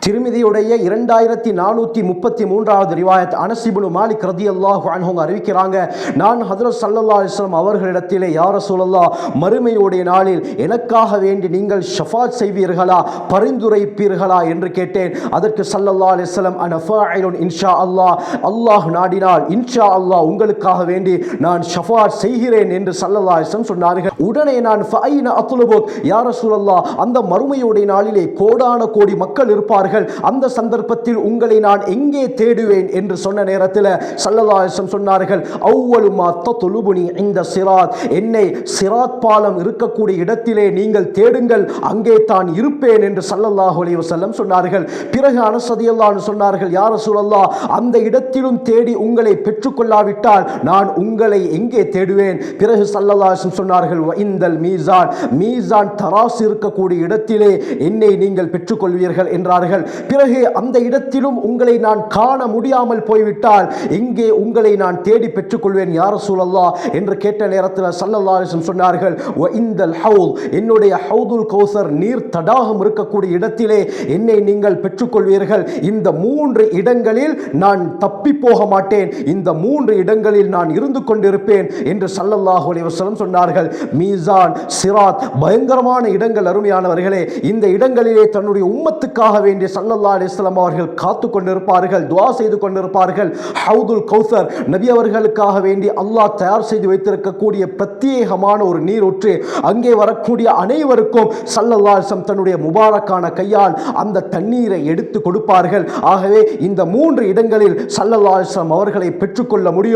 திருமிதியுடைய 2433வது ரிவாயத் அனஸ் இப்னு மாலிக் ரலியல்லாஹு அன்ஹு அறிவிக்கிறாங்க, நான் ஹஜ்ரத் ஸல்லல்லாஹு அலைஹி வஸல்லம் அவர்களிடத்திலே யா ரசூலல்லாஹ், மறுமையுடைய நாளில் எனக்காக வேண்டி நீங்கள் ஷஃபாத் செய்வீர்களா, பரிந்துரைப்பீர்களா என்று கேட்டேன். அதற்கு ஸல்லல்லாஹு அலைஹி வஸல்லம் அன ஃபாயிலுன் இன்ஷா அல்லாஹ், அல்லாஹ் நாடினால் இன்ஷா அல்லாஹ் உங்களுக்காக வேண்டி நான் ஷஃபாத் செய்கிறேன் என்று ஸல்லல்லாஹு அலைஹி வஸல்லம் சொன்னார்கள். உடனே நான் ஃபைன அத்லுபுக் யா ரசூலல்லாஹ், அந்த மறுமையுடைய நாளிலே கோடான கோடி மக்கள் இருப்பார்கள், அந்த சந்தர்ப்பத்தில் உங்களை நான் எங்கே தேடுவேன் என்று சொன்ன நேரத்தில் ஸல்லல்லாஹு அலைஹி வஸல்லம் சொன்னார்கள், அவ்வலு மா தத்லுபுனி இந்த சிராத், என்னை சிராத் பாலம் இருக்கக்கூடிய இடத்திலே நீங்கள் தேடுங்கள், அங்கே தான் இருப்பேன் என்று ஸல்லல்லாஹு அலைஹி வஸல்லம் சொன்னார்கள். பிறகு அனஸ் ரலியல்லாஹு அன்ஹு சொன்னார்கள், யா ரசூலல்லாஹ், அந்த இடத்திலும் தேடி உங்களை பெற்றுக்கொள்ளாவிட்டால் நான் உங்களை எங்கே தேடுவேன்? பிறகு ஸல்லல்லாஹு அலைஹி வஸல்லம் சொன்னார்கள், இந்தல் மீசான், மீசான் தராசு இருக்கக்கூடிய இடத்திலே என்னை நீங்கள் பெற்றுக்கொள்வீர்கள் என்றார்கள். பிறகு அந்த இடத்திலும் உங்களை நான் காண முடியாமல் போய்விட்டால் எங்கே உங்களை நான் தேடி பெற்றுக்கொள்வேன் யா ரசூலல்லாஹ் என்று கேட்ட நேரத்தில் ஸல்லல்லாஹு அலைஹி வஸல்லம் சொன்னார்கள், இந்தல் ஹவுல், என்னுடைய ஹவுதுல் கௌசர் நீர் தடாகம் இருக்கக்கூடிய இடத்திலே என்னை நீங்கள் பெற்றுக்கொள்வீர்கள். இந்த 3 இடங்களில் நான் தப்பி போக மாட்டேன், இந்த 3 இடங்களில் நான் இருந்து கொண்டிருப்பேன் என்று ஸல்லல்லாஹு அலைஹி வஸல்லம் சொன்னார்கள். மீசான், சிராத், பயங்கரமான இடங்கள் அருமையானவர்களே. இந்த இடங்களிலே தன்னுடைய உம்மத்துக்காக வேண்டிய ஸல்லல்லாஹு அலைஹி வஸல்லம் அவர்கள் காத்து கொண்டிருப்பார்கள், துஆ செய்து கொண்டிருப்பார்கள். ஹவுதுல் கௌசர் நபி அவர்களுக்காக வேண்டி அல்லாஹ் தயார் செய்து வைத்திருக்கக்கூடிய பிரத்யேகமான ஒரு நீரூற்று, அங்கே வரக்கூடிய அனைவருக்கும் ஸல்லல்லாஹு அலைஹி வஸல்லம் தன்னுடைய முபாரக்கான கையால் அந்த தண்ணீரை எடுத்து கொடுப்பார்கள். ஆகவே இந்த 3 இடங்களில் ஸல்லல்லாஹு அலைஹி வஸல்லம் அவர்களை பெற்றுக்கொள்ள முடியும்.